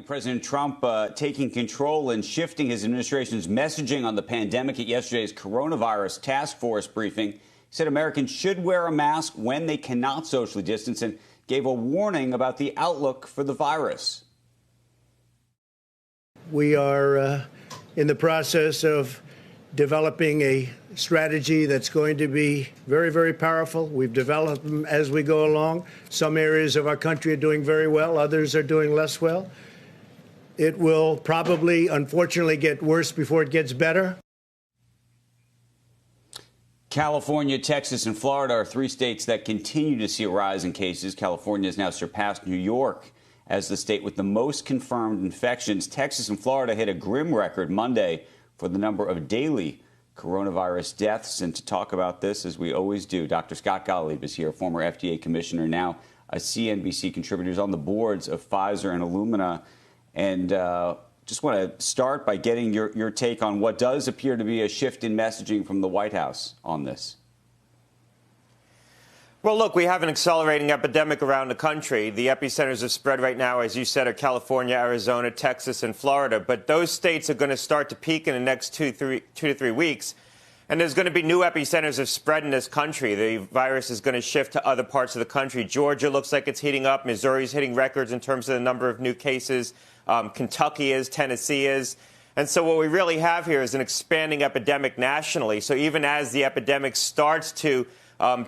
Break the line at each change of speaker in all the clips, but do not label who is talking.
President Trump taking control and shifting his administration's messaging on the pandemic at yesterday's coronavirus task force briefing. He said Americans should wear a mask when they cannot socially distance and gave a warning about the outlook for the virus.
We are in the process of developing a strategy that's going to be very, very powerful. We've developed them as we go along. Some areas of our country are doing very well. Others are doing less well. It will probably, unfortunately, get worse before it gets better.
California, Texas, and Florida are three states that continue to see a rise in cases. California has now surpassed New York as the state with the most confirmed infections. Texas and Florida hit a grim record Monday for the number of daily coronavirus deaths. And to talk about this, as we always do, Dr. Scott Gottlieb is here, former FDA commissioner, now a CNBC contributor, is on the boards of Pfizer and Illumina. And just want to start by getting your take on what does appear to be a shift in messaging from the White House on this.
Well, look, we have an accelerating epidemic around the country. The epicenters of spread right now, as you said, are California, Arizona, Texas, and Florida. But those states are going to start to peak in the next two to three weeks. And there's going to be new epicenters of spread in this country. The virus is going to shift to other parts of the country. Georgia looks like it's heating up. Missouri's hitting records in terms of the number of new cases. Kentucky is, Tennessee is. And so what we really have here is an expanding epidemic nationally. So even as the epidemic starts to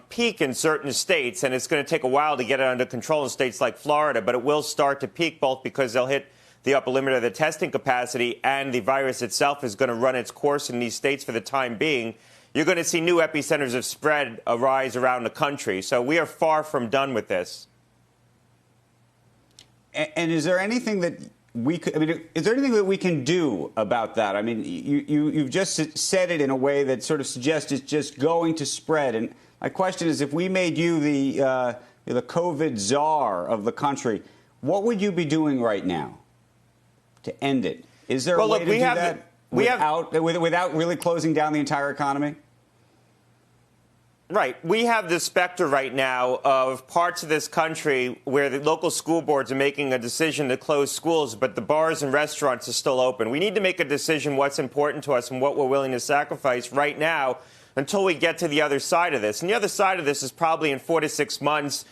peak in certain states, and it's going to take a while to get it under control in states like Florida, but it will start to peak both because they'll hit the upper limit of the testing capacity and the virus itself is going to run its course in these states for the time being. You're going to see new epicenters of spread arise around the country. So we are far from done with this.
And is there anything that is there anything that we can do about that? I mean, you've just said it in a way that sort of suggests it's just going to spread. And my question is, if we made you the COVID czar of the country, what would you be doing right now to end it? Is there a way to do that without really closing down the entire economy?
Right. We have the specter right now of parts of this country where the local school boards are making a decision to close schools, but the bars and restaurants are still open. We need to make a decision what's important to us and what we're willing to sacrifice right now until we get to the other side of this. And the other side of this is probably in 4 to 6 months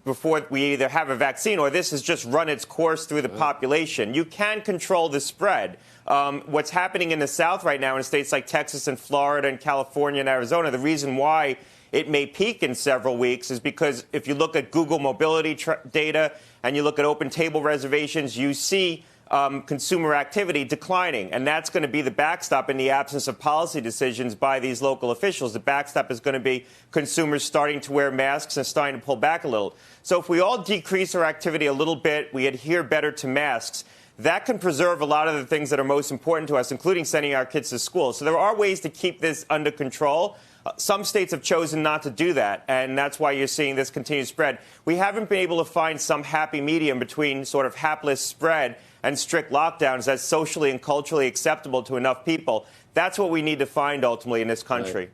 before we either have a vaccine or this has just run its course through the population. You can control the spread. What's happening in the South right now in states like Texas and Florida and California and Arizona, the reason why it may peak in several weeks is because if you look at Google mobility data and you look at open table reservations, you see consumer activity declining. And that's going to be the backstop in the absence of policy decisions by these local officials. The backstop is going to be consumers starting to wear masks and starting to pull back a little. So if we all decrease our activity a little bit, we adhere better to masks, that can preserve a lot of the things that are most important to us, including sending our kids to school. So there are ways to keep this under control. Some states have chosen not to do that, and that's why you're seeing this continued spread. We haven't been able to find some happy medium between sort of hapless spread and strict lockdowns that's socially and culturally acceptable to enough people. That's what we need to find ultimately in this country. Right.